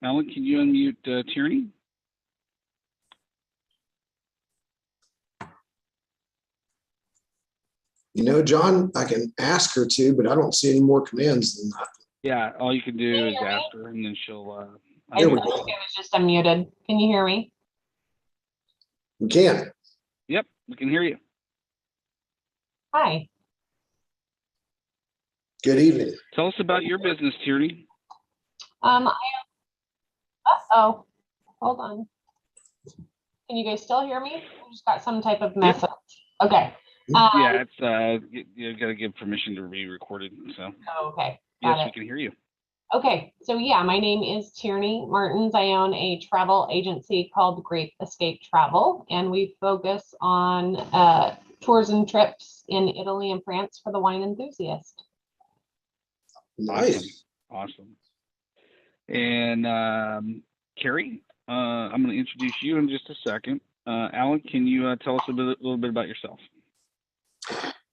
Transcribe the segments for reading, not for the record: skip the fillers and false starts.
Alan, can you unmute Tierney? You know, John, I can ask her to, but I don't see any more commands than that. Yeah, all you can do is ask her, and then she'll. I think it was just unmuted. Can you hear me? We can. Yep, we can hear you. Hi. Good evening. Tell us about your business, Tierney. Uh-oh, hold on. Can you guys still hear me? I just got some type of message. Yep. Okay. Yeah, it's you got to give permission to be recorded. So. Okay. Yes, we can hear you. Okay, so yeah, my name is Tierney Martins. I own a travel agency called Great Escape Travel, and we focus on tours and trips in Italy and France for the wine enthusiast. Nice. Awesome. And Carrie, I'm going to introduce you in just a second. Alan, can you tell us a little bit about yourself?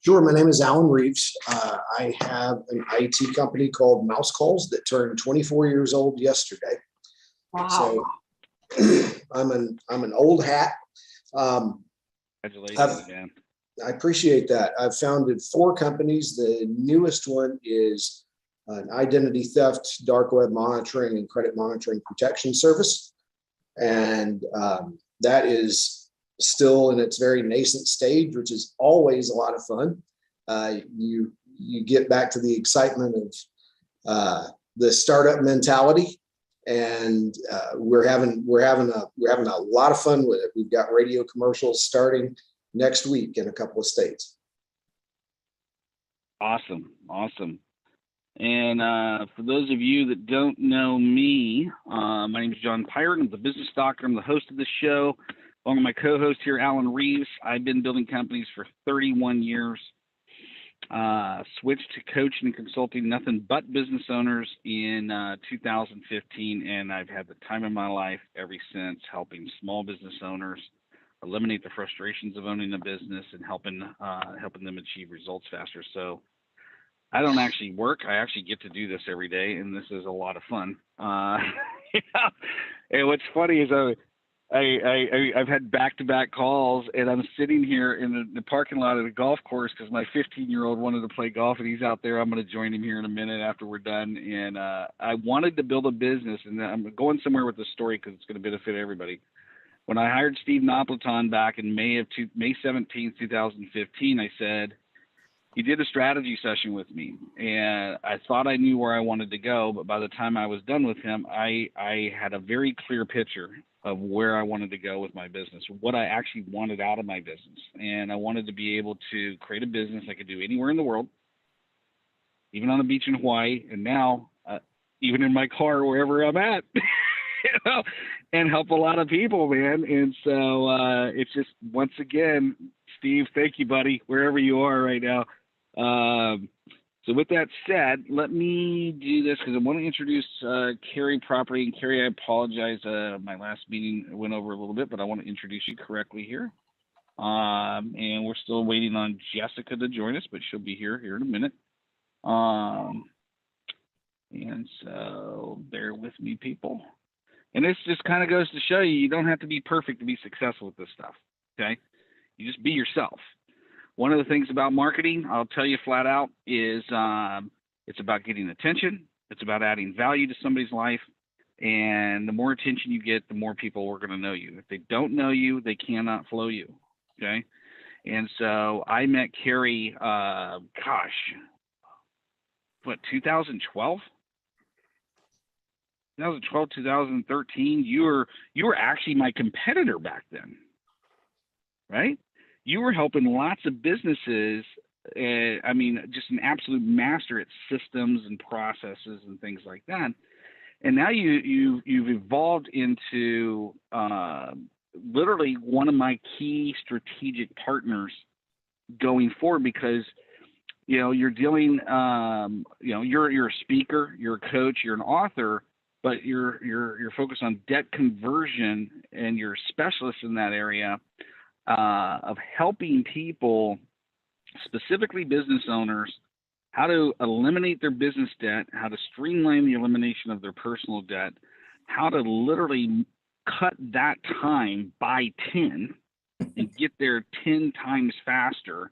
Sure. My name is Alan Reeves. I have an IT company called Mouse Calls that turned 24 years old yesterday. Wow. So I'm an old hat. Congratulations, man. I appreciate that. I've founded 4 companies. The newest one is an identity theft, dark web monitoring, and credit monitoring protection service. And that is still in its very nascent stage, which is always a lot of fun. You get back to the excitement of the startup mentality, and we're having a lot of fun with it. We've got radio commercials starting next week in a couple of states. Awesome. And for those of you that don't know me, my name is John Pirate. I'm the business doctor. I'm the host of the show. Along with my co-host here, Alan Reeves. I've been building companies for 31 years. Switched to coaching and consulting nothing but business owners in 2015, and I've had the time of my life ever since, helping small business owners eliminate the frustrations of owning a business and helping them achieve results faster. So I don't actually work. I actually get to do this every day, and this is a lot of fun. And what's funny is I've had back-to-back calls, and I'm sitting here in the parking lot at a golf course because my 15-year-old wanted to play golf, and he's out there. I'm going to join him here in a minute after we're done. And I wanted to build a business, and I'm going somewhere with this story because it's going to benefit everybody. When I hired Steve Napolitan back in May 17th, 2015, I said, he did a strategy session with me, and I thought I knew where I wanted to go, but by the time I was done with him, I had a very clear picture of where I wanted to go with my business, what I actually wanted out of my business. And I wanted to be able to create a business I could do anywhere in the world, even on the beach in Hawaii, and now even in my car, wherever I'm at, and help a lot of people, man. And so it's just, once again, Steve, thank you, buddy, wherever you are right now. So with that said, let me do this because I want to introduce Carrie properly. And Carrie, I apologize. My last meeting went over a little bit, but I want to introduce you correctly here. And we're still waiting on Jessica to join us, but she'll be here in a minute. And so bear with me, people. And this just kind of goes to show you don't have to be perfect to be successful with this stuff, okay? You just be yourself. One of the things about marketing, I'll tell you flat out, is it's about getting attention. It's about adding value to somebody's life. And the more attention you get, the more people are going to know you. If they don't know you, they cannot follow you, okay? And so I met Carrie, 2012? 2012, 2013, you were actually my competitor back then, right? You were helping lots of businesses. I mean, just an absolute master at systems and processes and things like that. And now you've evolved into literally one of my key strategic partners going forward because you're dealing. You're a speaker, you're a coach, you're an author. But you're focused on debt conversion, and you're a specialist in that area of helping people, specifically business owners, how to eliminate their business debt, how to streamline the elimination of their personal debt, how to literally cut that time by 10 and get there 10 times faster,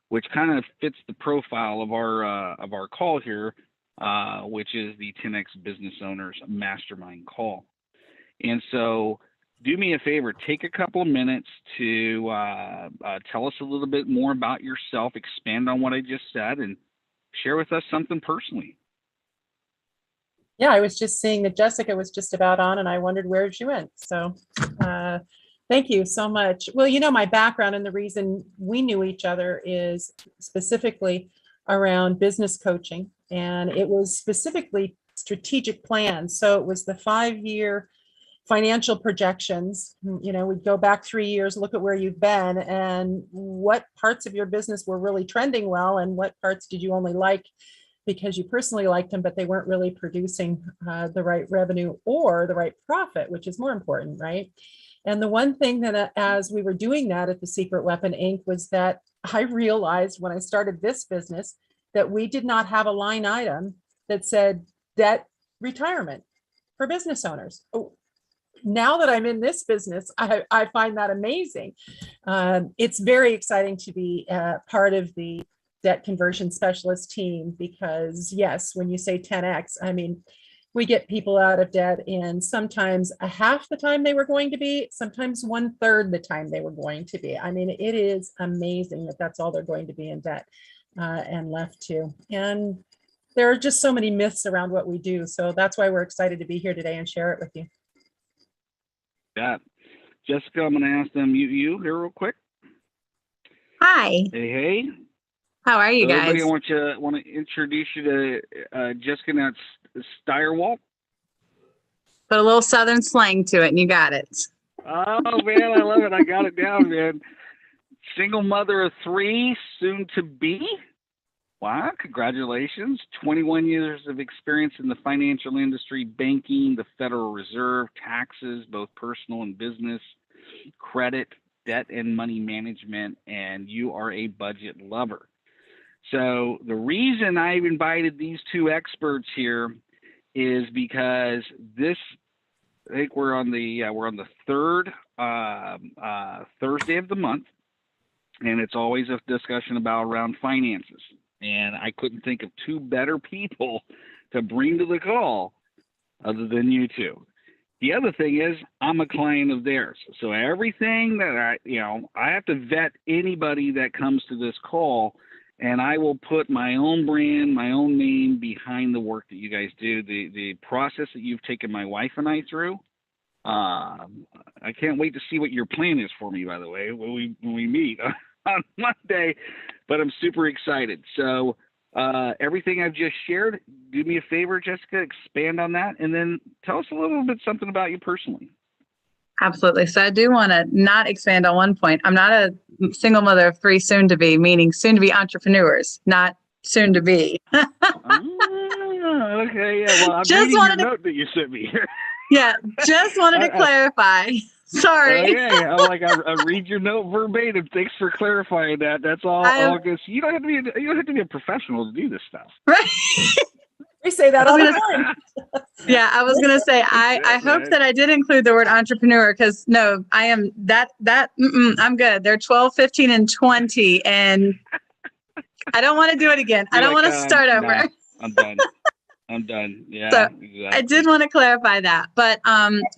which kind of fits the profile of our call here, which is the 10X Business Owners Mastermind call. And so do me a favor, take a couple of minutes to tell us a little bit more about yourself, expand on what I just said, and share with us something personally. Yeah, I was just seeing that Jessica was just about on, and I wondered where she went. So thank you so much. Well, you know, my background and the reason we knew each other is specifically around business coaching, and it was specifically strategic plans. So it was the 5-year financial projections. You know, we'd go back 3 years, look at where you've been and what parts of your business were really trending well, and what parts did you only like because you personally liked them, but they weren't really producing the right revenue or the right profit, which is more important, right? And the one thing that as we were doing that at the Secret Weapon Inc. was that I realized when I started this business that we did not have a line item that said debt retirement for business owners. Now that I'm in this business, I find that amazing. It's very exciting to be part of the debt conversion specialist team because, yes, when you say 10X, I mean, we get people out of debt in sometimes a half the time they were going to be, sometimes 1/3 the time they were going to be. I mean, it is amazing that that's all they're going to be in debt and left to. And there are just so many myths around what we do. So that's why we're excited to be here today and share it with you. Yeah. Jessica, I'm going to ask them you here real quick. Hi. Hey. How are you guys? Everybody, I want to introduce you to Jessica Nat Steyerwalt. Put a little Southern slang to it and you got it. Oh, man, I love it. I got it down, man. Single mother of 3, soon to be. Wow, congratulations. 21 years of experience in the financial industry, banking, the Federal Reserve, taxes, both personal and business, credit, debt, and money management, and you are a budget lover. So the reason I've invited these 2 experts here is because I think we're on the 3rd Thursday of the month, and it's always a discussion around finances. And I couldn't think of 2 better people to bring to the call other than you 2. The other thing is I'm a client of theirs. So everything that I have to vet anybody that comes to this call, and I will put my own brand, my own name behind the work that you guys do. The process that you've taken my wife and I through, I can't wait to see what your plan is for me, by the way, when we meet on Monday, but I'm super excited. So everything I've just shared, do me a favor, Jessica, expand on that, and then tell us a little bit something about you personally. Absolutely. So I do want to not expand on one point. I'm not a single mother of 3 soon to be, meaning soon to be entrepreneurs, not soon to be. Okay. Yeah. Well, I'm reading your note that you sent me here. Yeah. Just wanted to clarify. Sorry. Okay. I'm like, I read your note verbatim. Thanks for clarifying that. That's all good. You don't have to be a professional to do this stuff. Right. We say that all the time. Yeah, I was going to say, I hope that I did include the word entrepreneur because no, I am I'm good. They're 12, 15, and 20. And I don't want to do it again. I don't want to start over. No, I'm done. Yeah. So exactly. I did want to clarify that. But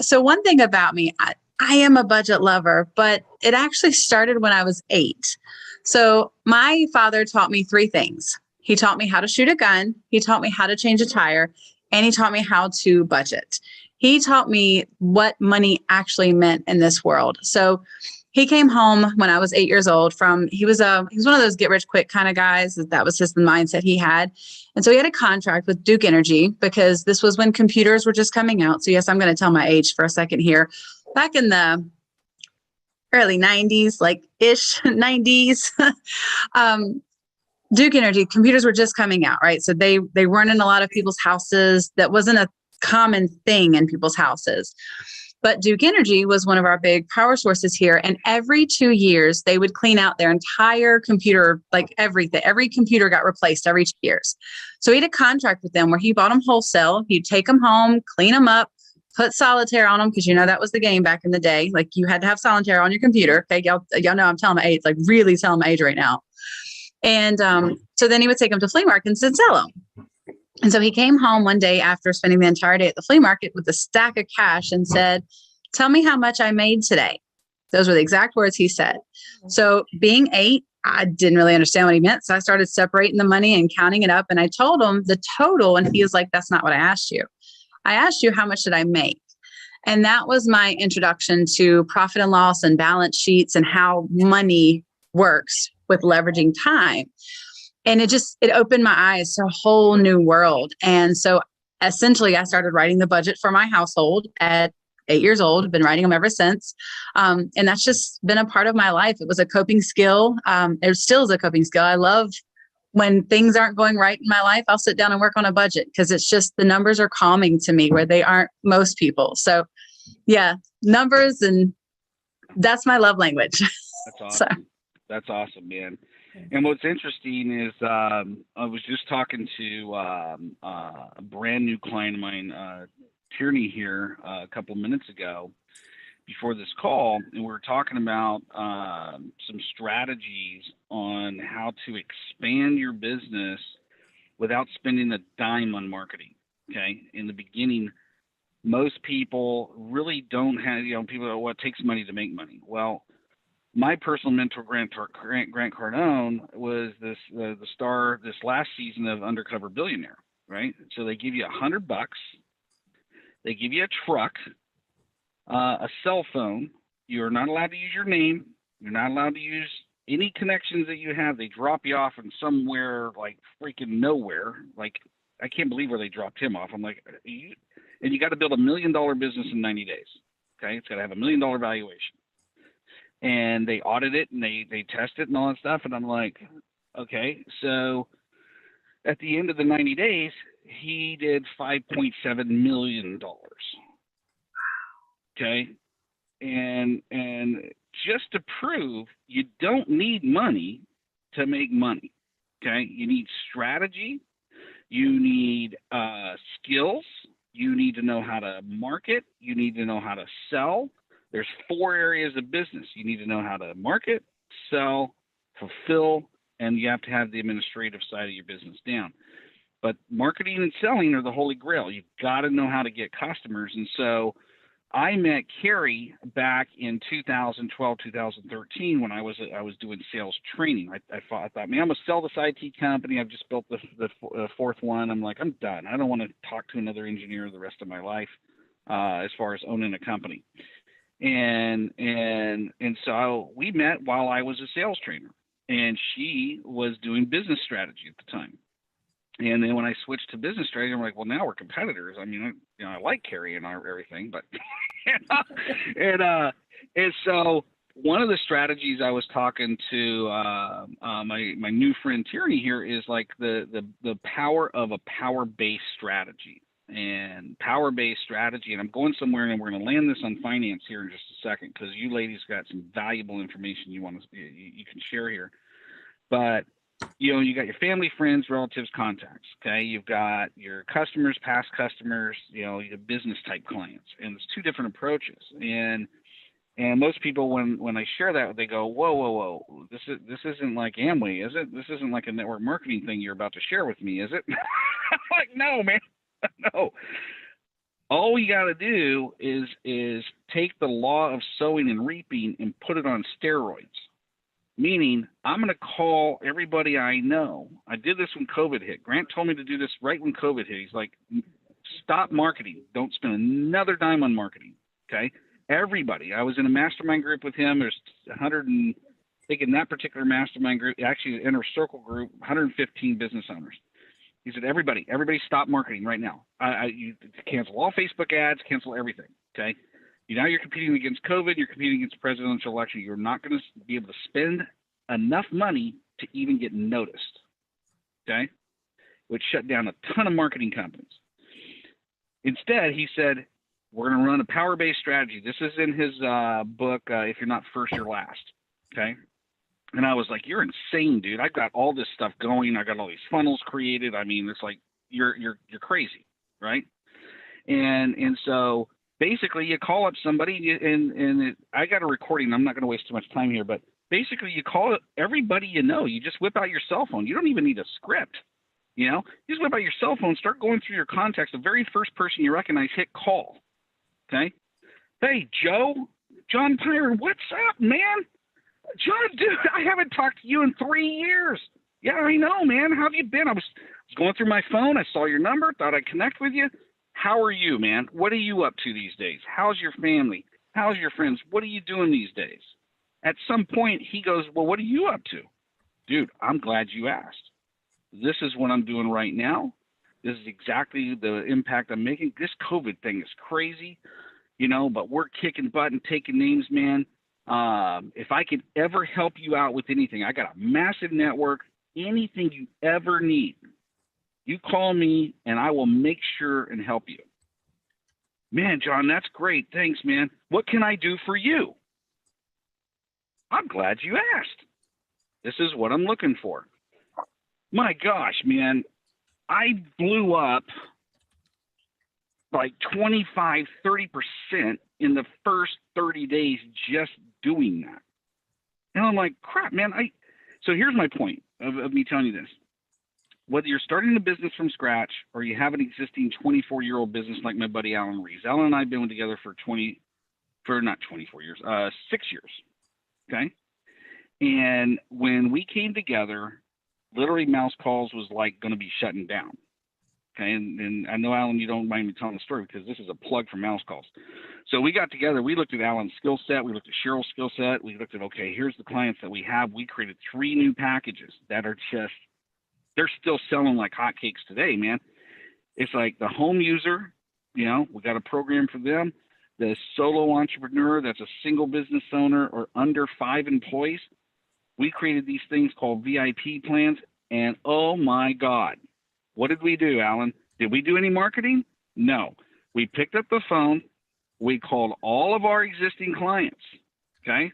so one thing about me, I am a budget lover, but it actually started when I was 8. So my father taught me 3 things. He taught me how to shoot a gun. He taught me how to change a tire, and he taught me how to budget. He taught me what money actually meant in this world. So he came home when I was 8 years old he was one of those get rich quick kind of guys. That was just the mindset he had. And so he had a contract with Duke Energy because this was when computers were just coming out. So yes, I'm going to tell my age for a second here. Back in the early 90s, like-ish 90s, Duke Energy, computers were just coming out, right? So they weren't in a lot of people's houses. That wasn't a common thing in people's houses. But Duke Energy was one of our big power sources here. And every 2 years, they would clean out their entire computer, like everything. Every computer got replaced every 2 years. So he had a contract with them where he bought them wholesale. He'd take them home, clean them up, put solitaire on them because that was the game back in the day. Like you had to have solitaire on your computer. Okay, y'all know I'm telling my age, like really telling my age right now. And so then he would take them to flea markets and sell them. And so he came home one day after spending the entire day at the flea market with a stack of cash and said, "Tell me how much I made today." Those were the exact words he said. So being 8, I didn't really understand what he meant. So I started separating the money and counting it up. And I told him the total. And he was like, "That's not what I asked you. I asked you how much did I make?" And that was my introduction to profit and loss and balance sheets and how money works with leveraging time. And it opened my eyes to a whole new world. And so essentially I started writing the budget for my household at 8 years old. I've been writing them ever since. And that's just been a part of my life. It was a coping skill. It still is a coping skill. I love when things aren't going right in my life, I'll sit down and work on a budget because it's just the numbers are calming to me where they aren't most people. So yeah, numbers, and that's my love language. That's awesome. That's awesome, man. And what's interesting is I was just talking to a brand new client of mine, Tierney here, a couple of minutes ago before this call, and we were talking about some strategies on how to expand your business without spending a dime on marketing. Okay, in the beginning, most people really don't have, people go, "Well, it takes money to make money." Well, my personal mentor, Grant Cardone, was the star this last season of Undercover Billionaire, right? So they give you $100, they give you a truck, a cell phone. You're not allowed to use your name. You're not allowed to use any connections that you have. They drop you off in somewhere like freaking nowhere. Like, I can't believe where they dropped him off. I'm like, and you got to build $1 million business in 90 days. Okay, it's got to have $1 million valuation. And they audit it and they test it and all that stuff. And I'm like, okay. So at the end of the 90 days, he did $5.7 million. Okay. And just to prove you don't need money to make money. Okay. You need strategy. You need skills. You need to know how to market. You need to know how to sell. There's 4 areas of business. You need to know how to market, sell, fulfill, and you have to have the administrative side of your business down. But marketing and selling are the holy grail. You've got to know how to get customers. And so I met Carrie back in 2012, 2013 when I was doing sales training. I thought, man, I'm going to sell this IT company. I've just built the 4th one. I'm like, I'm done. I don't want to talk to another engineer the rest of my life as far as owning a company. And so we met while I was a sales trainer, and she was doing business strategy at the time. And then when I switched to business strategy, I'm like, well, now we're competitors. I mean, I like Carrie and everything, but and so one of the strategies I was talking to my new friend Tierney here is like the power of a power-based strategy. And power-based strategy, and I'm going somewhere, and we're going to land this on finance here in just a second because you ladies got some valuable information you can share here. But you got your family, friends, relatives, contacts. Okay, you've got your customers, past customers, your business type clients, and it's 2 different approaches. And most people, when I share that, they go, whoa, this isn't like Amway, is it? This isn't like a network marketing thing you're about to share with me, is it? I'm like, no, man. No. All you got to do is take the law of sowing and reaping and put it on steroids. Meaning, I'm going to call everybody I know. I did this when COVID hit. Grant told me to do this right when COVID hit. He's like, stop marketing. Don't spend another dime on marketing. Okay? Everybody. I was in a mastermind group with him. There's 100 and I think in that particular mastermind group, actually the inner circle group, 115 business owners. He said, everybody stop marketing right now. You cancel all Facebook ads, cancel everything, okay? Now you're competing against COVID, you're competing against the presidential election. You're not going to be able to spend enough money to even get noticed, okay? Which shut down a ton of marketing companies. Instead, he said, we're going to run a power-based strategy. This is in his book, If You're Not First, You're Last, okay? And I was like, you're insane, dude. I've got all this stuff going. I got all these funnels created. I mean, it's like you're crazy, right? And so basically you call up somebody I got a recording. I'm not going to waste too much time here, but basically you call everybody you know. You just whip out your cell phone. You don't even need a script. You know, you just whip out your cell phone, start going through your contacts. The very first person you recognize, hit call. Okay. Hey, Joe, John Pyron, what's up, man? John, dude, I haven't talked to you in 3 years. Yeah, I know, man. How have you been? I was going through my phone. I saw your number, thought I'd connect with you. How are you, man? What are you up to these days? How's your family? How's your friends? What are you doing these days? At some point, he goes, well, what are you up to? Dude, I'm glad you asked. This is what I'm doing right now. This is exactly the impact I'm making. This COVID thing is crazy, you know, but we're kicking butt and taking names, man. If I could ever help you out with anything, I got a massive network. Anything you ever need, you call me and I will make sure and help you. Man, John, that's great. Thanks, man. What can I do for you? I'm glad you asked. This is what I'm looking for. My gosh, man, I blew up like 25, 30% in the first 30 days just doing that. And I'm like, crap, man. So here's my point of me telling you this. Whether you're starting a business from scratch or you have an existing 24-year-old business like my buddy Alan Rees. Alan and I have been together for 6 years. Okay. And when we came together, literally Mouse Calls was like going to be shutting down. Okay. And I know, Alan, you don't mind me telling the story because this is a plug for Mouse Calls. So we got together, we looked at Alan's skill set, we looked at Cheryl's skill set, we looked at, okay, here's the clients that we have. We created 3 new packages that are just, they're still selling like hotcakes today, man. It's like the home user, you know, we got a program for them. The solo entrepreneur that's a single business owner or under 5 employees. We created these things called VIP plans. And oh my God, what did we do, Alan? Did we do any marketing? No. We picked up the phone. We called all of our existing clients. Okay.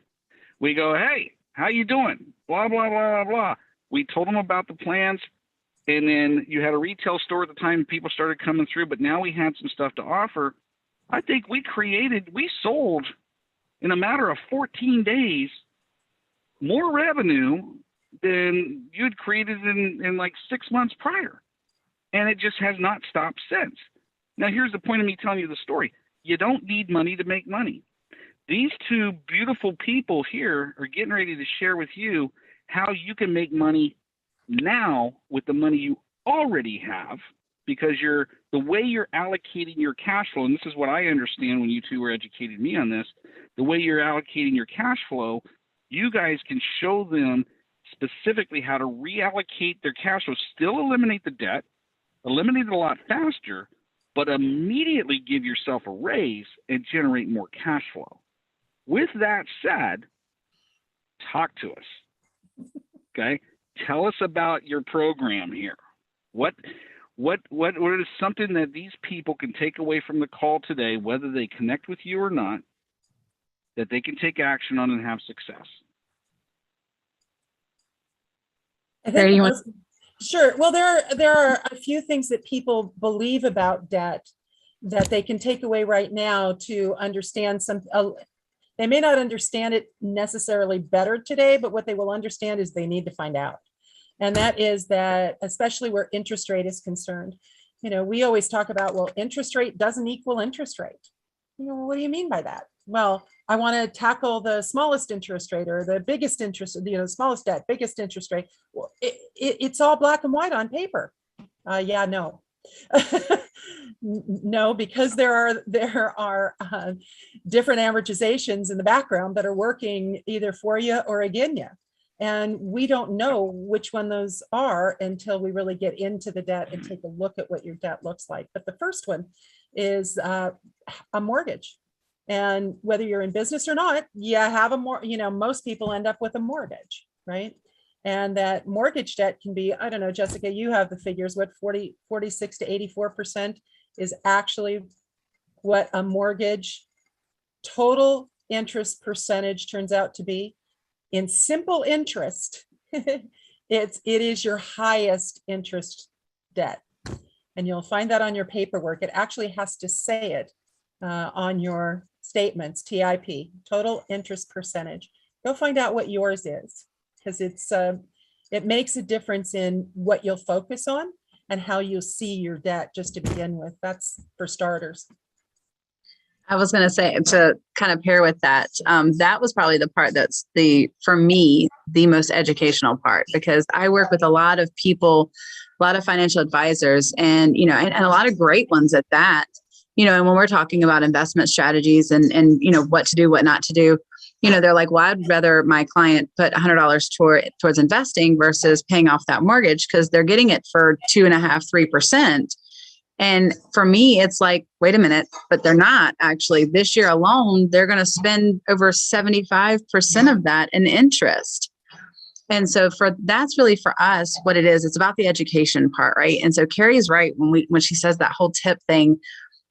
We go, hey, how you doing? Blah, blah, blah, blah, blah. We told them about the plans. And then you had a retail store at the time. People started coming through, but now we had some stuff to offer. I think we sold in a matter of 14 days more revenue than you'd created in like 6 months prior. And it just has not stopped since. Now, here's the point of me telling you the story. You don't need money to make money. These 2 beautiful people here are getting ready to share with you how you can make money now with the money you already have, because the way you're allocating your cash flow, and this is what I understand when you 2 were educating me on this, the way you're allocating your cash flow, you guys can show them specifically how to reallocate their cash flow, still eliminate the debt, eliminate it a lot faster, but immediately give yourself a raise and generate more cash flow. With that said, talk to us. Okay? Tell us about your program here. What is something that these people can take away from the call today, whether they connect with you or not, that they can take action on and have success? I think sure. Well, there are a few things that people believe about debt that they can take away right now to understand they may not understand it necessarily better today, but what they will understand is they need to find out. And that is that, especially where interest rate is concerned, you know, we always talk about, well, interest rate doesn't equal interest rate. You know, what do you mean by that? Well, I want to tackle the smallest interest rate or the biggest interest, you know, smallest debt, biggest interest rate. Well, it's all black and white on paper. Yeah, no. No, because there are different amortizations in the background that are working either for you or against you. And we don't know which one those are until we really get into the debt and take a look at what your debt looks like. But the first one is a mortgage. And whether you're in business or not, you have most people end up with a mortgage, right? And that mortgage debt can be, I don't know, Jessica, you have the figures, what 46 to 84% is actually what a mortgage total interest percentage turns out to be. In simple interest, it is your highest interest debt. And you'll find that on your paperwork. It actually has to say it on your statements, TIP, total interest percentage. Go find out what yours is, because it makes a difference in what you'll focus on and how you'll see your debt just to begin with. That's for starters. I was going to say, to kind of pair with that, that was probably the part that's for me, the most educational part, because I work with a lot of people, a lot of financial advisors, and, and a lot of great ones at that, and when we're talking about investment strategies and, what to do, what not to do, they're like, well, I'd rather my client put $100 towards investing versus paying off that mortgage, because they're getting it for 2.5%, 3%. And for me, it's like, wait a minute, but they're not actually. This year alone, they're going to spend over 75% of that in interest. And so that's really for us what it is. It's about the education part, right? And so Carrie's right when she says that whole tip thing.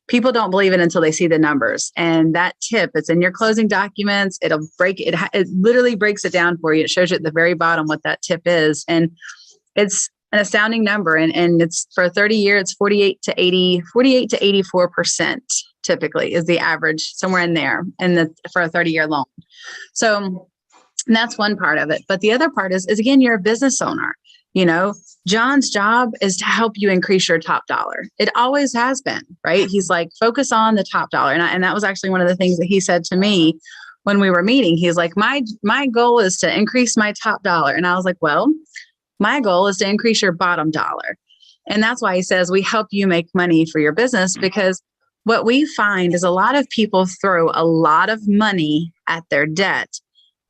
People don't believe it until they see the numbers. And that tip, it's in your closing documents. It'll break it. It literally breaks it down for you. It shows you at the very bottom what that tip is. And it's an astounding number. And it's for a 30-year, it's 48 to 84% typically is the average, somewhere in there, for a 30-year loan. So that's one part of it. But the other part is again, you're a business owner. John's job is to help you increase your top dollar. It always has been, right? He's like, focus on the top dollar. And that was actually one of the things that he said to me when we were meeting. He's like, my goal is to increase my top dollar. And I was like, well, my goal is to increase your bottom dollar. And that's why he says we help you make money for your business, because what we find is a lot of people throw a lot of money at their debt,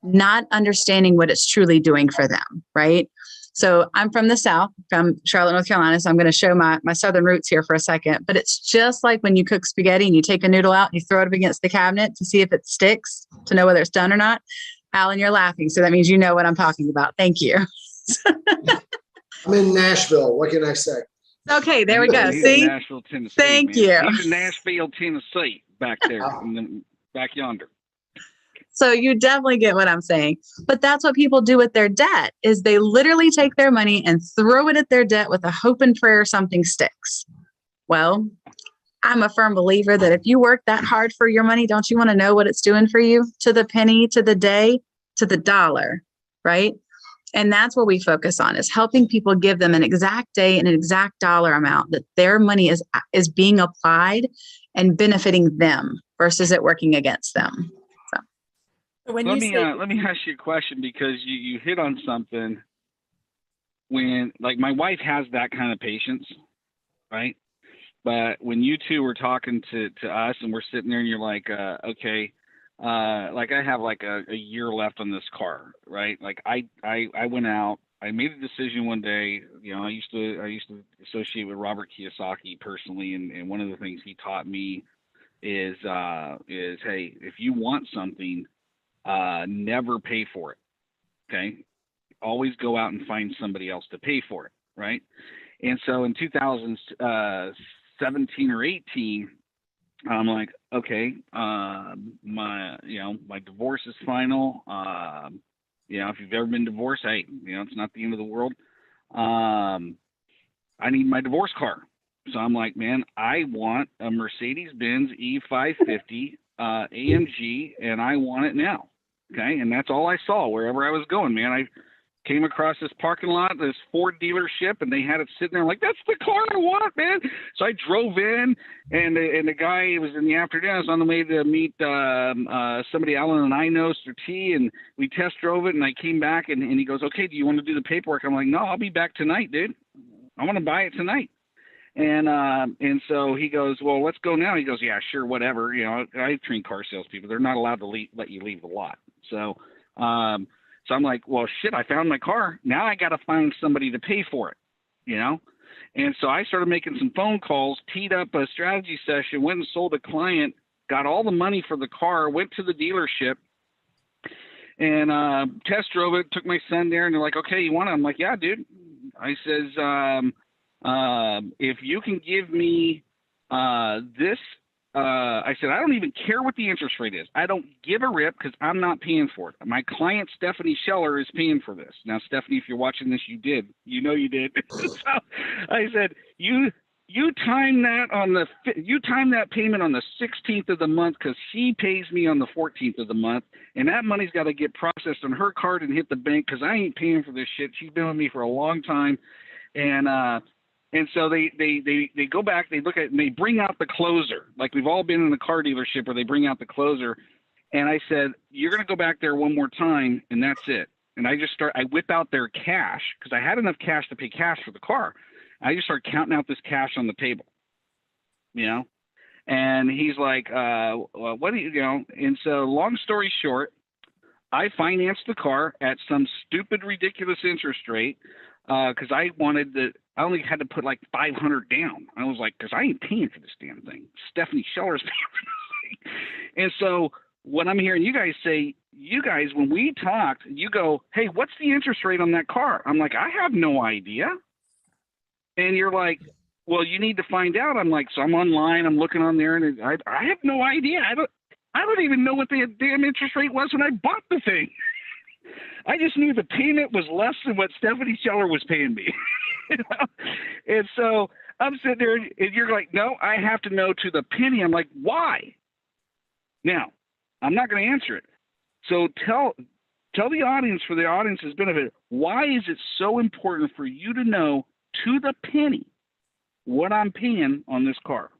not understanding what it's truly doing for them, right? So I'm from the South, from Charlotte, North Carolina. So I'm going to show my Southern roots here for a second. But it's just like when you cook spaghetti and you take a noodle out and you throw it up against the cabinet to see if it sticks, to know whether it's done or not. Alan, you're laughing. So that means you know what I'm talking about. Thank you. I'm in Nashville. What can I say? Okay, there we go. He's See? in Nashville, Tennessee. Thank man. you. He's in Nashville, Tennessee, back there, back yonder. So you definitely get what I'm saying. But that's what people do with their debt, is they literally take their money and throw it at their debt with a hope and prayer something sticks. Well, I'm a firm believer that if you work that hard for your money, don't you want to know what it's doing for you, to the penny, to the day, to the dollar, right? And that's what we focus on, is helping people, give them an exact day and an exact dollar amount that their money is being applied and benefiting them versus it working against them. When let me ask you a question, because you hit on something. When, like, my wife has that kind of patience, right? But when you two were talking to us and we're sitting there and you're like, okay, like I have like a year left on this car, right? Like I went out, I made a decision one day. I used to associate with Robert Kiyosaki personally, and one of the things he taught me is hey, if you want something, never pay for it. Okay. Always go out and find somebody else to pay for it. Right. And so in 2017 or 18, I'm like, okay, my divorce is final. If you've ever been divorced, hey, it's not the end of the world. I need my divorce car. So I'm like, man, I want a Mercedes-Benz E550 AMG, and I want it now. Okay. And that's all I saw wherever I was going, man. I came across this parking lot, this Ford dealership, and they had it sitting there. I'm like, that's the car I want, man. So I drove in, and the guy, it was in the afternoon. I was on the way to meet somebody Alan and I know, Sir T, and we test drove it, and I came back, and he goes, okay, do you want to do the paperwork? I'm like, no, I'll be back tonight, dude. I want to buy it tonight. And so he goes, well, let's go now. He goes, yeah, sure, whatever. I train car salespeople. They're not allowed to let you leave the lot. So I'm like, well, shit, I found my car. Now I got to find somebody to pay for it, And so I started making some phone calls, teed up a strategy session, went and sold a client, got all the money for the car, went to the dealership, and test drove it, took my son there, and they're like, okay, you want it? I'm like, yeah, dude. I says, if you can give me this, I said, I don't even care what the interest rate is. I don't give a rip, because I'm not paying for it. My client, Stephanie Scheller, is paying for this. Now, Stephanie, if you're watching this, you did. You did. So I said, you you time that payment on the 16th of the month because she pays me on the 14th of the month, and that money's got to get processed on her card and hit the bank because I ain't paying for this shit. She's been with me for a long time, and so they go back, they look at, and they bring out the closer. Like we've all been in the car dealership where they bring out the closer, and I said, you're gonna go back there one more time, and that's it. And I whip out their cash because I had enough cash to pay cash for the car. I just start counting out this cash on the table, and he's like, what do you know? And so long story short, I financed the car at some stupid, ridiculous interest rate. Cause I only had to put like 500 down. I was like, cause I ain't paying for this damn thing. Stephanie Scheller's paying for this thing. And so what I'm hearing you guys say, when we talked, you go, hey, what's the interest rate on that car? I'm like, I have no idea. And you're like, well, you need to find out. I'm like, so I'm online, I'm looking on there, and I have no idea. I don't even know what the damn interest rate was when I bought the thing. I just knew the payment was less than what Stephanie Scheller was paying me. And so I'm sitting there, and you're like, no, I have to know to the penny. I'm like, why? Now, I'm not going to answer it. So tell the audience, for the audience's benefit, why is it so important for you to know to the penny what I'm paying on this car?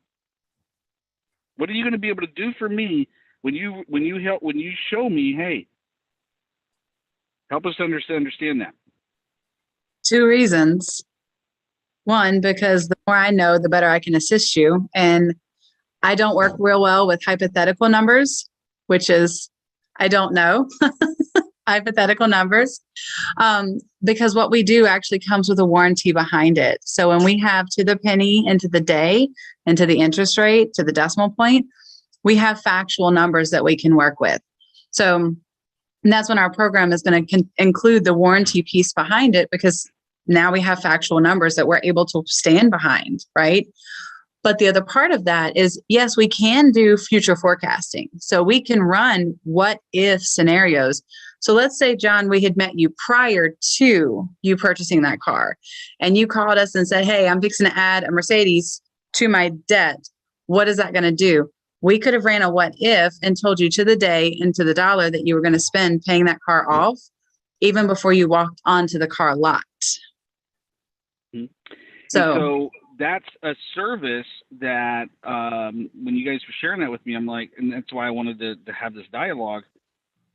What are you going to be able to do for me when you show me, hey, help us understand that? 2 reasons. One, because the more I know, the better I can assist you. And I don't work real well with hypothetical numbers, which is, I don't know, hypothetical numbers, because what we do actually comes with a warranty behind it. So when we have to the penny and to the day and to the interest rate, to the decimal point, we have factual numbers that we can work with. So and that's when our program is going to include the warranty piece behind it, because now we have factual numbers that we're able to stand behind, right? But the other part of that is, yes, we can do future forecasting. So we can run what if scenarios. So let's say, John, we had met you prior to you purchasing that car, and you called us and said, hey, I'm fixing to add a Mercedes to my debt. What is that going to do? We could have ran a what if and told you to the day and to the dollar that you were going to spend paying that car off even before you walked onto the car lot. Mm-hmm. So that's a service that when you guys were sharing that with me, I'm like, and that's why I wanted to have this dialogue,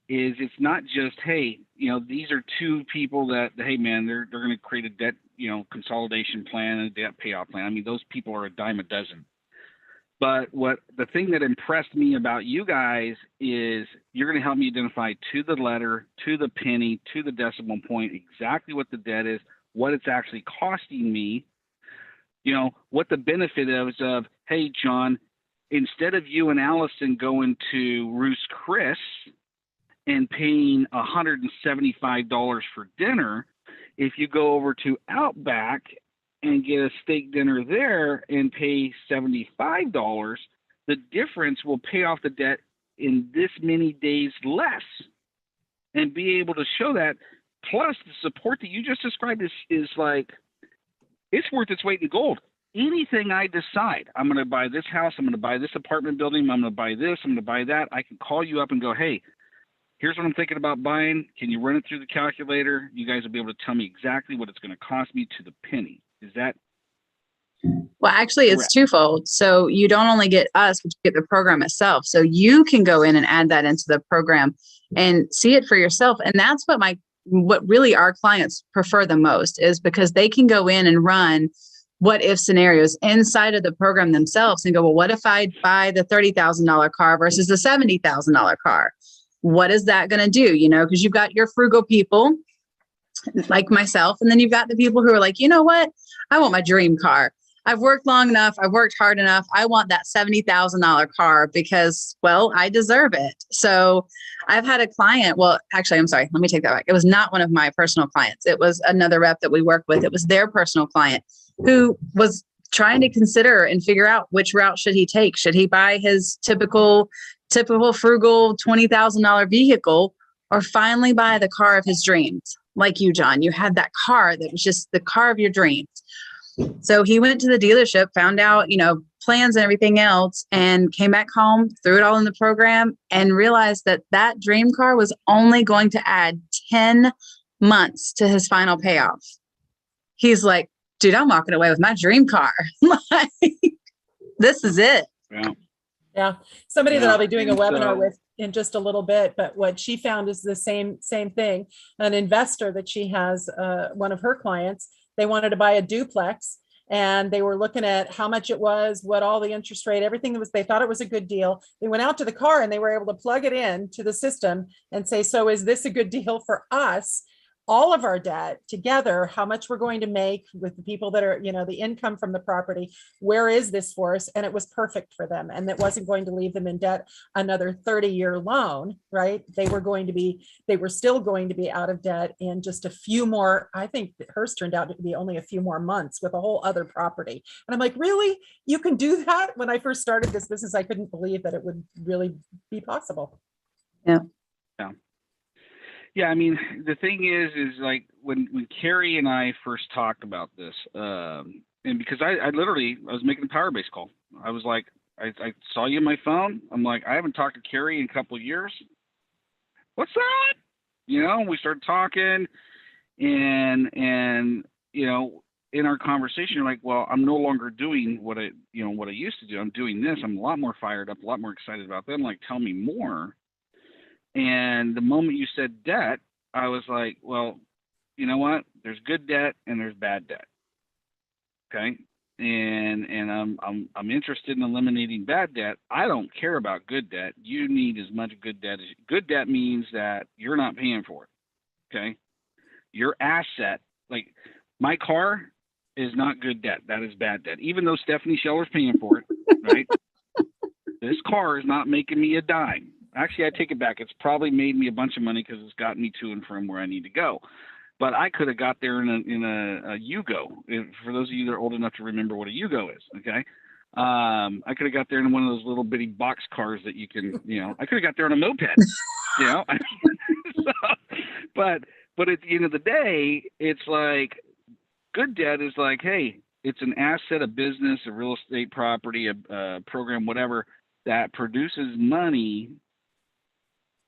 is it's not just, hey, these are 2 people that, hey, man, they're going to create a debt, consolidation plan and a debt payoff plan. I mean, those people are a dime a dozen. But the thing that impressed me about you guys is you're going to help me identify to the letter, to the penny, to the decimal point, exactly what the debt is, what it's actually costing me, what the benefit is of, hey, John, instead of you and Allison going to Roost Chris and paying $175 for dinner, if you go over to Outback and get a steak dinner there and pay $75, the difference will pay off the debt in this many days less, and be able to show that. Plus the support that you just described is like, it's worth its weight in gold. Anything I decide, I'm going to buy this house, I'm going to buy this apartment building, I'm going to buy this, I'm going to buy that, I can call you up and go, hey, here's what I'm thinking about buying. Can you run it through the calculator? You guys will be able to tell me exactly what it's going to cost me to the penny. Is that? Well, actually, it's twofold. So you don't only get us, but you get the program itself. So you can go in and add that into the program and see it for yourself. And that's what really our clients prefer the most, is because they can go in and run what if scenarios inside of the program themselves and go, well, what if I buy the $30,000 car versus the $70,000 car? What is that going to do? Because you've got your frugal people like myself, and then you've got the people who are like, you know what? I want my dream car. I've worked long enough. I've worked hard enough. I want that $70,000 car because, well, I deserve it. So I've had a client. Well, actually, I'm sorry. Let me take that back. It was not one of my personal clients. It was another rep that we worked with. It was their personal client who was trying to consider and figure out which route should he take. Should he buy his typical frugal $20,000 vehicle, or finally buy the car of his dreams? Like you, John, you had that car that was just the car of your dreams. So he went to the dealership, found out, plans and everything else, and came back home, threw it all in the program, and realized that that dream car was only going to add 10 months to his final payoff. He's like, dude, I'm walking away with my dream car. Like, this is it. Yeah. Yeah. Somebody that I'll be doing a And webinar so- with in just a little bit, but what she found is the same thing. An investor that she has, one of her clients, they wanted to buy a duplex, and they were looking at how much it was, what all the interest rate, everything that was, they thought it was a good deal. They went out to the car and they were able to plug it in to the system and say, so is this a good deal for us? All of our debt together, how much we're going to make with the people that are, the income from the property, where is this for us? And it was perfect for them. And that wasn't going to leave them in debt another 30-year loan, right? They were still going to be out of debt in just a few more. I think hers turned out to be only a few more months with a whole other property. And I'm like, really? You can do that? When I first started this business, I couldn't believe that it would really be possible. Yeah. Yeah. Yeah, I mean, the thing is like when Carrie and I first talked about this, and because I was making a Powerbase call. I was like, I saw you on my phone. I'm like, I haven't talked to Carrie in a couple of years. What's that? We started talking, and in our conversation, you're like, well, I'm no longer doing what I used to do. I'm doing this. I'm a lot more fired up, a lot more excited about that. I'm like, tell me more. And the moment you said debt, I was like, well, you know what? There's good debt and there's bad debt. Okay. And I'm interested in eliminating bad debt. I don't care about good debt. You need as much good debt means that you're not paying for it. Okay. Your asset, like my car, is not good debt. That is bad debt. Even though Stephanie Scheller's paying for it, right? This car is not making me a dime. Actually, I take it back. It's probably made me a bunch of money because it's gotten me to and from where I need to go. But I could have got there in a Yugo. For those of you that are old enough to remember what a Yugo is, okay? I could have got there in one of those little bitty box cars that you can, I could have got there on a moped, so, but at the end of the day, it's like good debt is like, hey, it's an asset, a business, a real estate property, a program, whatever, that produces money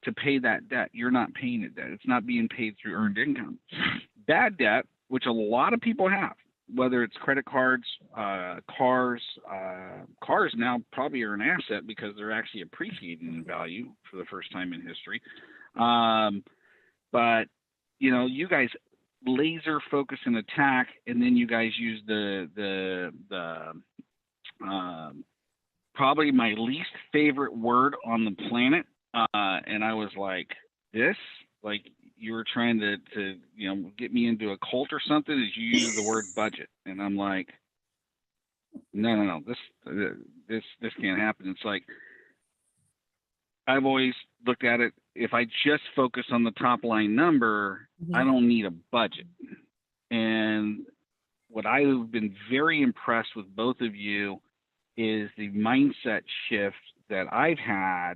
to pay that debt. You're not paying it debt. It's not being paid through earned income. Bad debt, which a lot of people have, whether it's credit cards, cars now probably are an asset because they're actually appreciating in value for the first time in history. But you guys laser focus and attack, and then you guys use the probably my least favorite word on the planet. And I was like, you were trying to get me into a cult or something, as you use the word budget. And I'm like, no, this can't happen. It's like, I've always looked at it, if I just focus on the top line number, I don't need a budget. And what I've been very impressed with both of you is the mindset shift that I've had,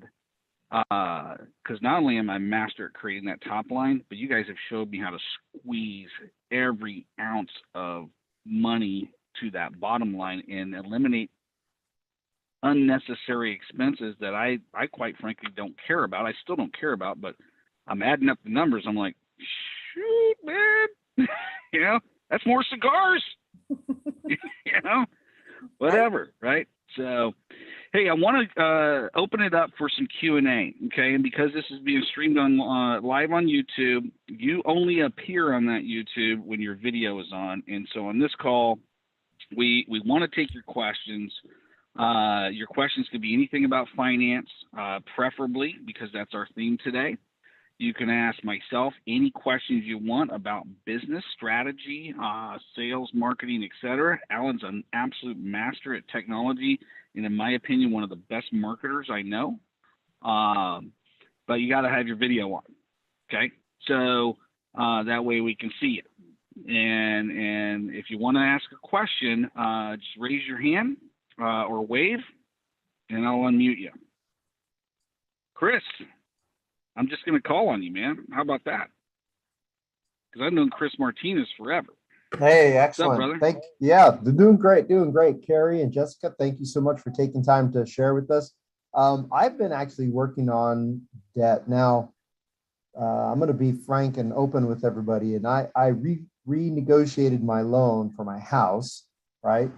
because not only am I master at creating that top line, but you guys have showed me how to squeeze every ounce of money to that bottom line and eliminate unnecessary expenses that I quite frankly don't care about. I still don't care about, but I'm adding up the numbers. I'm like, shoot, man, that's more cigars, whatever, right? So, hey, I want to open it up for some Q&A, okay? And because this is being streamed on live on YouTube, you only appear on that YouTube when your video is on. And so on this call, we want to take your questions. Your questions could be anything about finance, preferably because that's our theme today. You can ask myself any questions you want about business strategy, sales, marketing, etc. Alan's an absolute master at technology, and in my opinion, one of the best marketers I know. But you got to have your video on, okay? So that way we can see it. And if you want to ask a question, just raise your hand or wave, and I'll unmute you. Chris, I'm just going to call on you, man. How about that? Because I've known Chris Martinez forever. Hey, What's up, excellent. brother? They're doing great, doing great. Carrie and Jessica, thank you so much for taking time to share with us. I've been actually working on debt. Now, I'm going to be frank and open with everybody. And I renegotiated my loan for my house, right?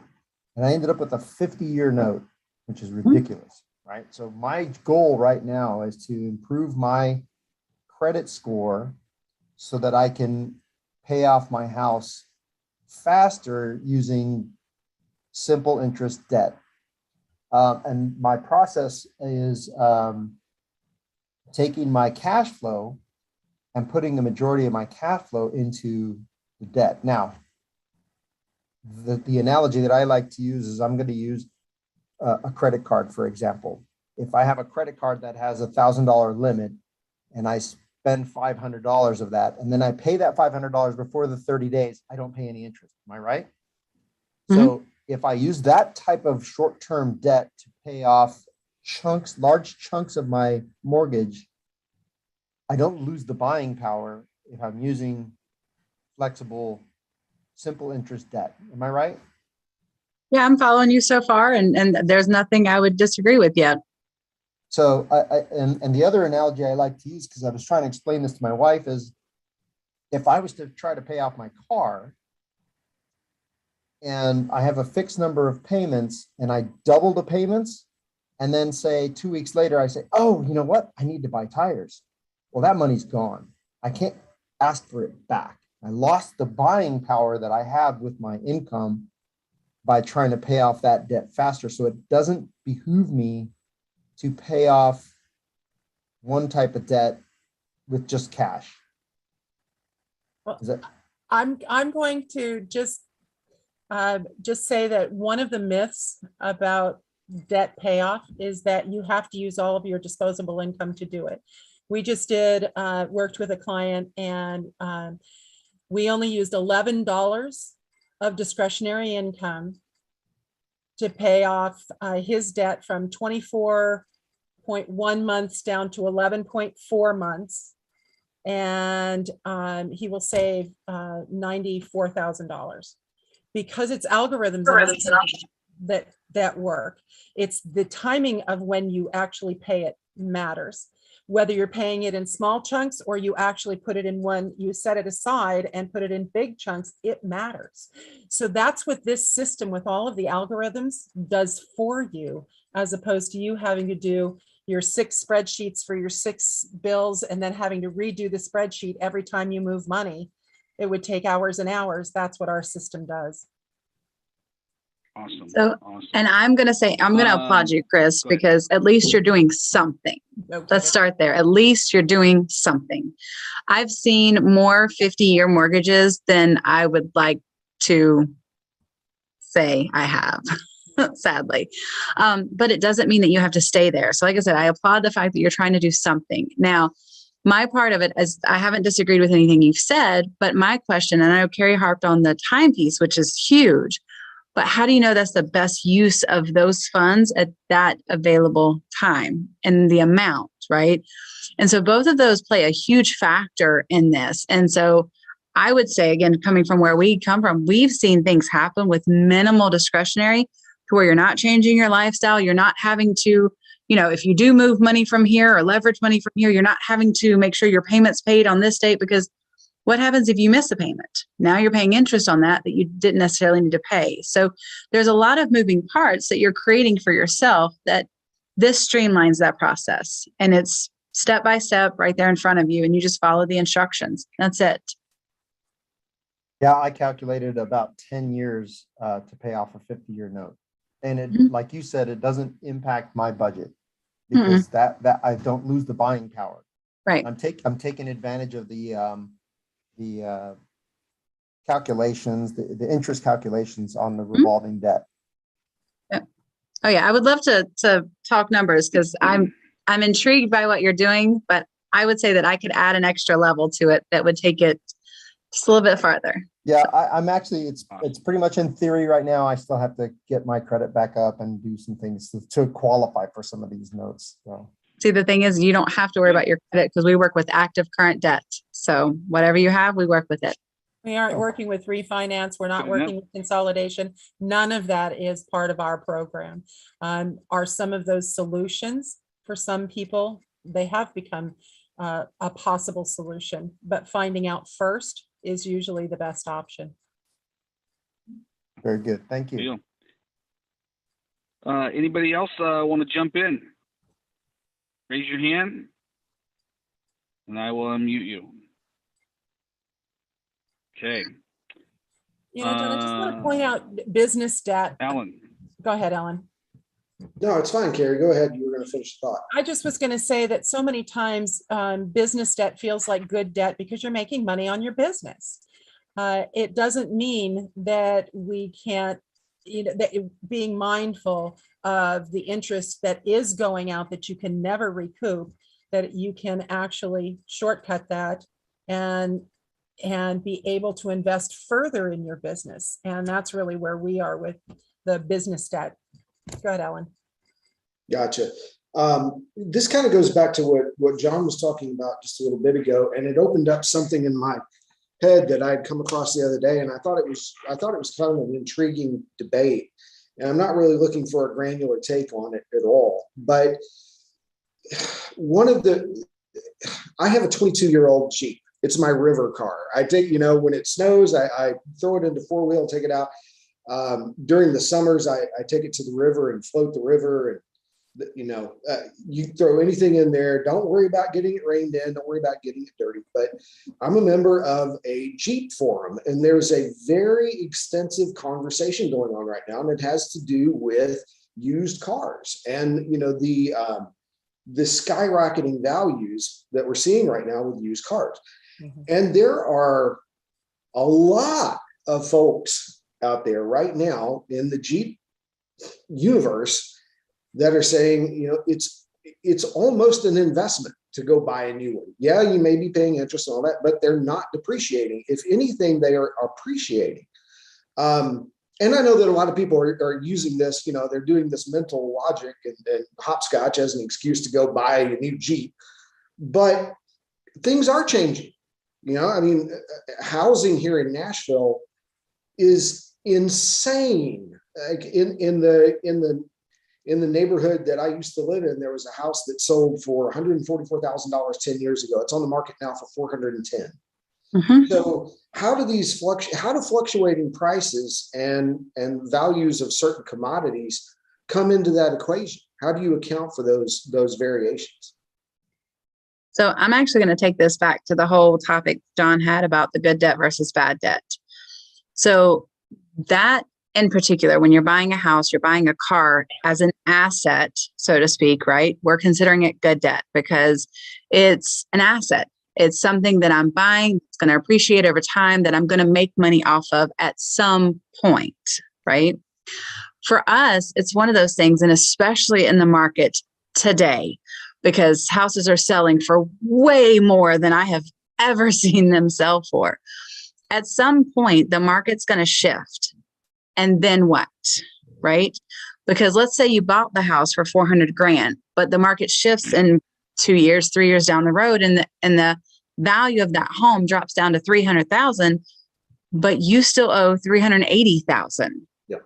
And I ended up with a 50-year note, which is ridiculous, right? So my goal right now is to improve my credit score so that I can pay off my house faster using simple interest debt. And my process is taking my cash flow and putting the majority of my cash flow into the debt. Now, the analogy that I like to use is I'm going to use a credit card, for example. If I have a credit card that has $1,000 limit and I spend $500 of that, and then I pay that $500 before the 30 days, I don't pay any interest. Am I right? Mm-hmm. So if I use that type of short-term debt to pay off large chunks of my mortgage, I don't lose the buying power if I'm using flexible, simple interest debt. Am I right? Yeah, I'm following you so far, and there's nothing I would disagree with yet. So and the other analogy I like to use, because I was trying to explain this to my wife, is if I was to try to pay off my car and I have a fixed number of payments and I double the payments, and then say 2 weeks later, I say, oh, you know what? I need to buy tires. Well, that money's gone. I can't ask for it back. I lost the buying power that I have with my income by trying to pay off that debt faster. So it doesn't behoove me to pay off one type of debt with just cash. Well, I'm going to just say that one of the myths about debt payoff is that you have to use all of your disposable income to do it. We just worked with a client, and we only used $11 of discretionary income to pay off his debt from 24.1 months down to 11.4 months. And he will save $94,000 because it's algorithms that work. It's the timing of when you actually pay it matters. Whether you're paying it in small chunks or you actually put it in one, you set it aside and put it in big chunks, it matters. So that's what this system with all of the algorithms does for you, as opposed to you having to do your 6 spreadsheets for your 6 bills and then having to redo the spreadsheet every time you move money. It would take hours and hours. That's what our system does. Awesome. So, awesome. And I'm going to applaud you, Chris, because at least you're doing something. Okay. Let's start there. At least you're doing something. I've seen more 50-year mortgages than I would like to say I have, sadly. But it doesn't mean that you have to stay there. So like I said, I applaud the fact that you're trying to do something. Now, my part of it is I haven't disagreed with anything you've said, but my question, and I know Carrie harped on the time piece, which is huge, but how do you know that's the best use of those funds at that available time and the amount, right? And so both of those play a huge factor in this. And so I would say, again, coming from where we come from, we've seen things happen with minimal discretionary to where you're not changing your lifestyle. You're not having to, if you do move money from here or leverage money from here, you're not having to make sure your payment's paid on this date, because what happens if you miss a payment? Now you're paying interest on that you didn't necessarily need to pay. So there's a lot of moving parts that you're creating for yourself that this streamlines that process. And it's step by step right there in front of you. And you just follow the instructions. That's it. Yeah, I calculated about 10 years to pay off a 50-year note. And it, like you said, it doesn't impact my budget because that I don't lose the buying power. Right. I'm taking advantage of the calculations, the interest calculations on the revolving debt. Yeah. Oh yeah, I would love to talk numbers because I'm intrigued by what you're doing, but I would say that I could add an extra level to it that would take it just a little bit farther. Yeah, I'm actually, it's pretty much in theory right now. I still have to get my credit back up and do some things to qualify for some of these notes. So. See, the thing is, you don't have to worry about your credit because we work with active current debt. So whatever you have, we work with it. We aren't Oh. working with refinance. We're not Good enough. working with consolidation. None of that is part of our program. Are some of those solutions for some people? They have become a possible solution, but finding out first is usually the best option. Very good. Thank you. Deal. Anybody else want to jump in? Raise your hand, and I will unmute you. Okay. You know, John, I just want to point out business debt. Alan. Go ahead, Ellen. No, it's fine, Carrie. Go ahead. You were going to finish the thought. I just was going to say that so many times business debt feels like good debt because you're making money on your business. It doesn't mean that we can't, you know, that being mindful of the interest that is going out that you can never recoup, that you can actually shortcut that and be able to invest further in your business. And that's really where we are with the business debt. Go ahead, Ellen. Gotcha. This kind of goes back to what John was talking about just a little bit ago, and it opened up something in my head that I'd come across the other day, and I thought it was kind of an intriguing debate. And I'm not really looking for a granular take on it at all. But I have a 22-year-old Jeep. It's my river car. I take, when it snows, I throw it into four-wheel, take it out. During the summers, I take it to the river and float the river. And, you throw anything in there. Don't worry about getting it rained in. Don't worry about getting it dirty. But I'm a member of a Jeep forum, and there's a very extensive conversation going on right now, and it has to do with used cars and, the skyrocketing values that we're seeing right now with used cars. Mm-hmm. And there are a lot of folks out there right now in the Jeep universe that are saying, it's almost an investment to go buy a new one. Yeah, you may be paying interest and all that, but they're not depreciating. If anything, they are appreciating. And I know that a lot of people are using this, they're doing this mental logic and hopscotch as an excuse to go buy a new Jeep. But things are changing. Housing here in Nashville is insane. Like in the neighborhood that I used to live in, there was a house that sold for $144,000 10 years ago. It's on the market now for $410,000. Mm-hmm. So how do fluctuating prices and values of certain commodities come into that equation? How do you account for those variations? So I'm actually going to take this back to the whole topic John had about the good debt versus bad debt. So that in particular, when you're buying a house, you're buying a car as an asset, so to speak, right? We're considering it good debt because it's an asset. It's something that I'm buying, it's going to appreciate over time, that I'm going to make money off of at some point, right? For us, it's one of those things, and especially in the market today, because houses are selling for way more than I have ever seen them sell for. At some point, the market's going to shift. And then what, right? Because let's say you bought the house for $400,000, but the market shifts in 2 years, 3 years down the road, and the value of that home drops down to $300,000, but you still owe $380,000. Yeah.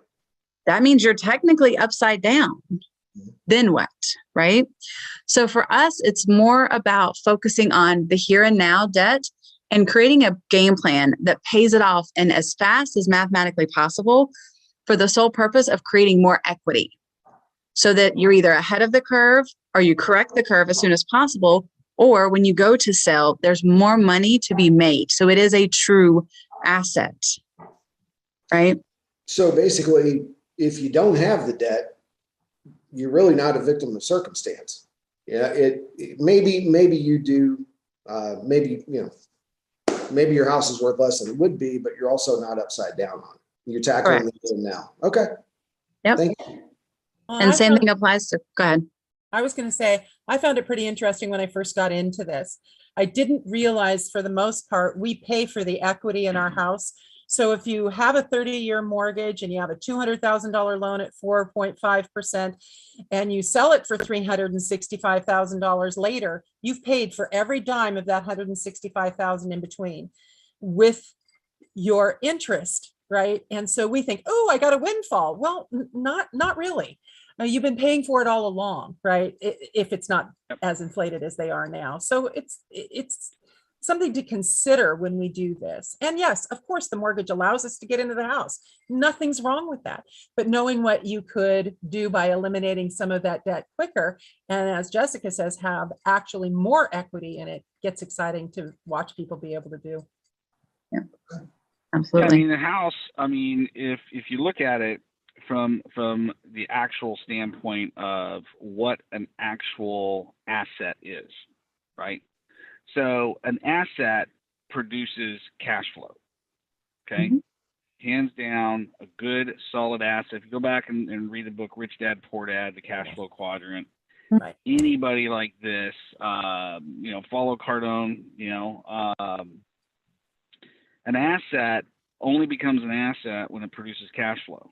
That means you're technically upside down. Then what, right? So for us, it's more about focusing on the here and now debt and creating a game plan that pays it off in as fast as mathematically possible for the sole purpose of creating more equity so that you're either ahead of the curve or you correct the curve as soon as possible, or when you go to sell, there's more money to be made. So it is a true asset, right? So basically, if you don't have the debt, you're really not a victim of circumstance. Yeah, maybe you do, maybe your house is worth less than it would be, but you're also not upside down on it. You're tackling it now. Okay. Yep. Thank you. And same thing applies to, go ahead. I was going to say, I found it pretty interesting when I first got into this. I didn't realize for the most part, we pay for the equity in our house. So if you have a 30-year mortgage and you have a $200,000 loan at 4.5% and you sell it for $365,000 later, you've paid for every dime of that $165,000 in between with your interest, right? And so we think, oh, I got a windfall. Well, not really. You've been paying for it all along, right? If it's not as inflated as they are now. So it's something to consider when we do this. And yes, of course, the mortgage allows us to get into the house. Nothing's wrong with that. But knowing what you could do by eliminating some of that debt quicker, and as Jessica says, have actually more equity in it, gets exciting to watch people be able to do. Yeah, Yeah, absolutely. I mean, the house, I mean, if you look at it from the actual standpoint of what an actual asset is, right? So an asset produces cash flow. Okay. Hands down, a good solid asset. If you go back and read the book Rich Dad Poor Dad, the cash flow quadrant, Right. anybody like this, follow Cardone, an asset only becomes an asset when it produces cash flow.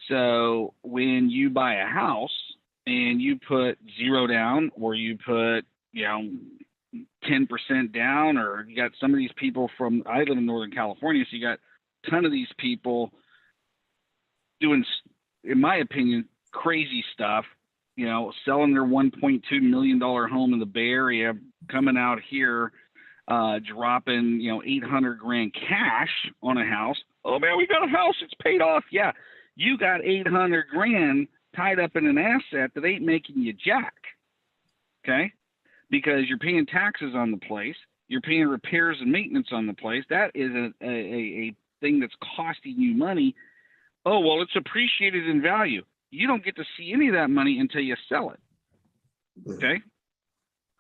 So when you buy a house and you put 0 down, or you put, 10% down, or you got some of these people from, I live in Northern California, so you got a ton of these people doing, in my opinion, crazy stuff, selling their $1.2 million home in the Bay Area, coming out here, dropping, $800,000 cash on a house. Oh man, we got a house, it's paid off. Yeah. You got $800,000 tied up in an asset that ain't making you jack. Okay. Because you're paying taxes on the place, you're paying repairs and maintenance on the place. That is a thing that's costing you money. Oh, well, it's appreciated in value. You don't get to see any of that money until you sell it. Okay?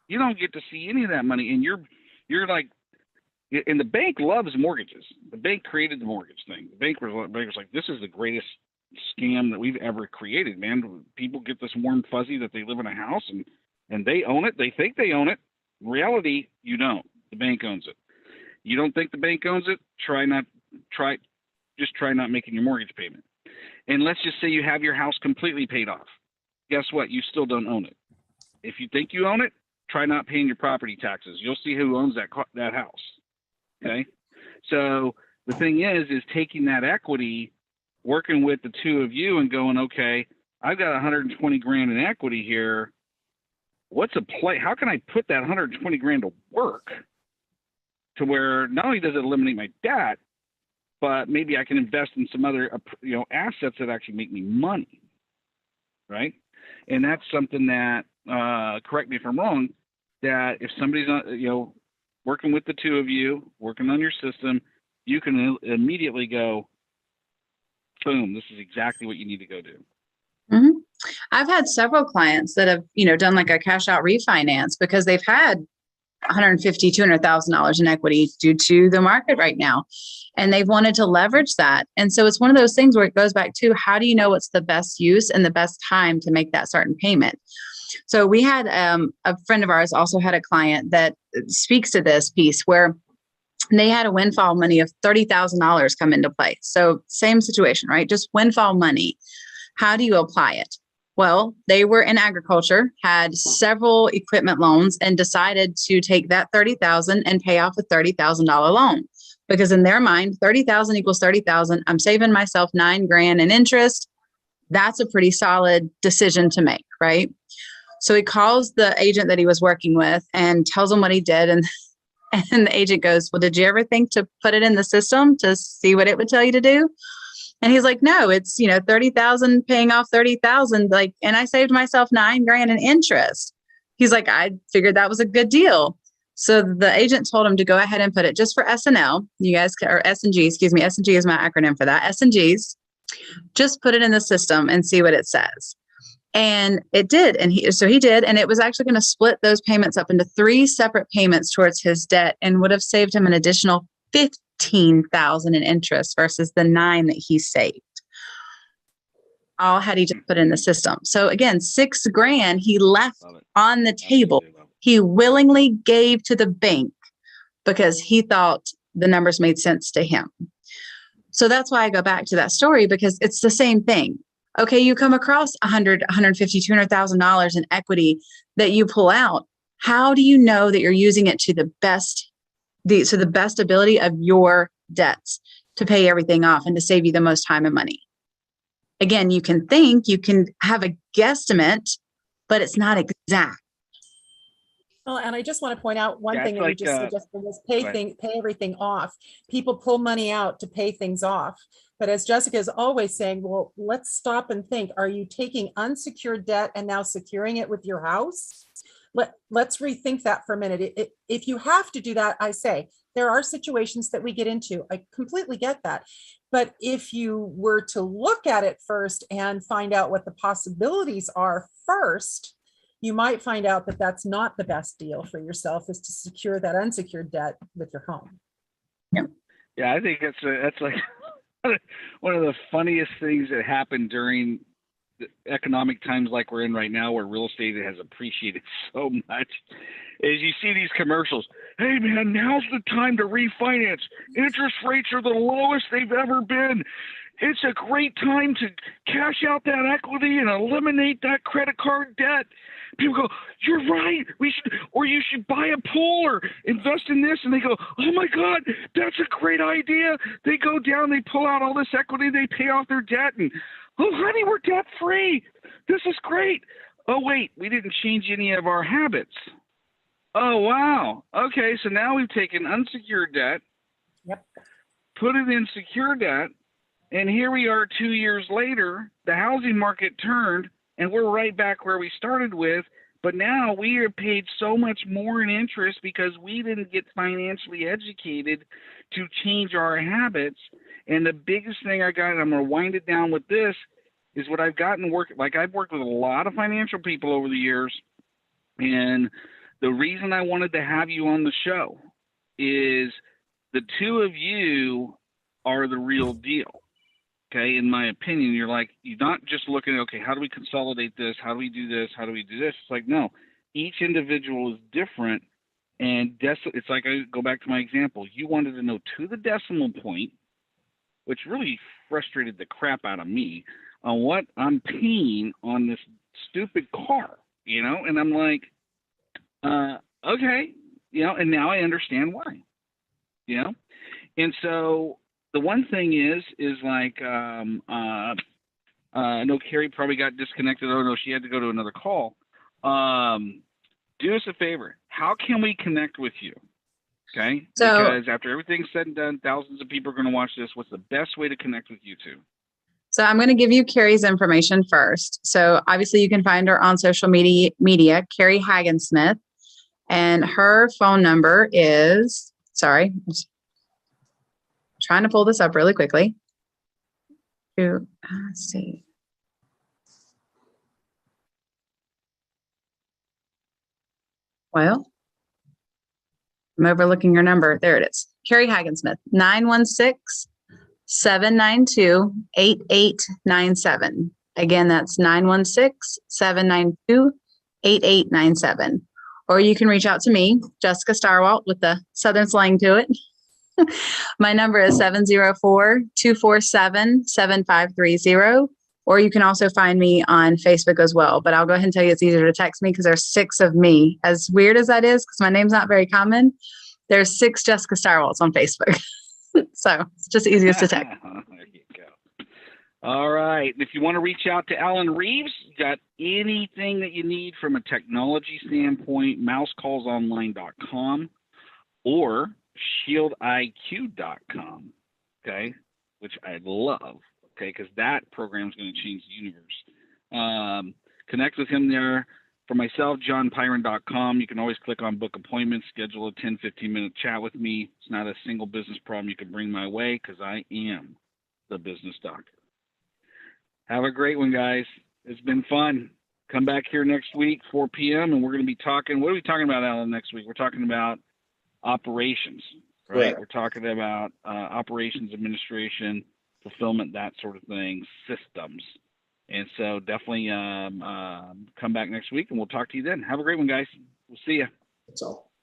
You don't get to see any of that money, and you're like, and the bank loves mortgages. The bank created the mortgage thing. The bank was like, this is the greatest scam that we've ever created, man. People get this warm fuzzy that they live in a house and they own it. They think they own it. In reality, you don't. The bank owns it. You don't think the bank owns it? Try not making your mortgage payment. And let's just say you have your house completely paid off. Guess what? You still don't own it. If you think you own it, try not paying your property taxes. You'll see who owns that house. Okay. So the thing is taking that equity, working with the two of you and going, okay, I've got $120,000 in equity here. What's a play? How can I put that $120,000 to work to where not only does it eliminate my debt, but maybe I can invest in some other, assets that actually make me money. Right. And that's something that, correct me if I'm wrong, that if somebody's, working with the two of you, working on your system, you can immediately go, boom, this is exactly what you need to go do. Mm-hmm. I've had several clients that have, done like a cash out refinance because they've had $150,000, $200,000 in equity due to the market right now. And they've wanted to leverage that. And so it's one of those things where it goes back to, how do you know what's the best use and the best time to make that certain payment? So we had a friend of ours also had a client that speaks to this piece where they had a windfall money of $30,000 come into play. So same situation, right? Just windfall money. How do you apply it? Well, they were in agriculture, had several equipment loans, and decided to take that $30,000 and pay off a $30,000 loan. Because in their mind, 30,000 equals 30,000. I'm saving myself $9,000 in interest. That's a pretty solid decision to make, right? So he calls the agent that he was working with and tells him what he did. And the agent goes, well, did you ever think to put it in the system to see what it would tell you to do? And he's like, no, it's, 30,000 paying off 30,000. Like, and I saved myself $9,000 in interest. He's like, I figured that was a good deal. So the agent told him to go ahead and put it just for S&L. You guys, or S&G, excuse me. S&G is my acronym for that. S&Gs. Just put it in the system and see what it says. And it did. And he did. And it was actually going to split those payments up into 3 separate payments towards his debt and would have saved him an additional $15,000 in interest versus the $9,000 that he saved. All had he just put in the system. So again, $6,000 he left on the table. He willingly gave to the bank because he thought the numbers made sense to him. So that's why I go back to that story, because it's the same thing. Okay, you come across $100,000, $150,000, $200,000 in equity that you pull out. How do you know that you're using it to the best ability of your debts to pay everything off and to save you the most time and money. Again, you can think, you can have a guesstimate, but it's not exact. Well, and I just want to point out one Yeah, thing it's that you like, just suggested was go ahead. pay everything off. People pull money out to pay things off. But as Jessica is always saying, well, let's stop and think, are you taking unsecured debt and now securing it with your house? Let's rethink that for a minute. If you have to do that, I say, there are situations that we get into. I completely get that. But if you were to look at it first and find out what the possibilities are first, you might find out that that's not the best deal for yourself, is to secure that unsecured debt with your home. Yeah, I think that's like one of the funniest things that happened during the economic times like we're in right now, where real estate has appreciated so much, is you see these commercials. Hey man, now's the time to refinance. Interest rates are the lowest they've ever been. It's a great time to cash out that equity and eliminate that credit card debt. People go, you're right. You should buy a pool or invest in this. And they go, oh my God, that's a great idea. They go down, they pull out all this equity, they pay off their debt, and oh honey, we're debt free. This is great. Oh wait, we didn't change any of our habits. Oh wow. Okay, so now we've taken unsecured debt, Yep. put it in secure debt, and here we are 2 years later, the housing market turned, and we're right back where we started with, but now we are paid so much more in interest because we didn't get financially educated to change our habits. And the biggest thing I got, and I'm going to wind it down with this, is what I've gotten I've worked with a lot of financial people over the years, and the reason I wanted to have you on the show is the two of you are the real deal. Okay, in my opinion, you're not just looking at, okay, how do we consolidate this? How do we do this? How do we do this? It's like, no, each individual is different. And it's like, I go back to my example. You wanted to know to the decimal point, which really frustrated the crap out of me, on what I'm paying on this stupid car, And I'm like, okay, and now I understand why, And so the one thing is like, I know Carrie probably got disconnected. Oh no, she had to go to another call. Do us a favor. How can we connect with you? Okay. So, because after everything's said and done, thousands of people are going to watch this. What's the best way to connect with you two? So I'm going to give you Carrie's information first. So obviously you can find her on social media, Carrie Hagensmith, and her phone number is, sorry, I'm trying to pull this up really quickly. Let's see. Well, I'm overlooking your number. There it is. Carrie Hagensmith, 916-792-8897. Again, that's 916-792-8897. Or you can reach out to me, Jessica Starwalt, with the Southern slang to it. My number is 704-247-7530. Or you can also find me on Facebook as well. But I'll go ahead and tell you it's easier to text me because there's 6 of me. As weird as that is, because my name's not very common, there's 6 Jessica Starwalts on Facebook. So it's just easiest to text. There you go. All right. If you want to reach out to Alan Reeves, you got anything that you need from a technology standpoint, mousecallsonline.com or shieldiq.com, okay, which I love, okay, because that program is going to change the universe. Connect with him there. For myself, johnpyron.com. You can always click on book appointments, schedule a 10, 15-minute chat with me. It's not a single business problem you can bring my way because I am the business doctor. Have a great one, guys. It's been fun. Come back here next week, 4 p.m., and we're going to be talking. What are we talking about, Alan, next week? We're talking about operations, right? Correct. We're talking about operations, administration, fulfillment, that sort of thing, systems. And so definitely come back next week, and we'll talk to you then. Have a great one, guys. We'll see you. That's all.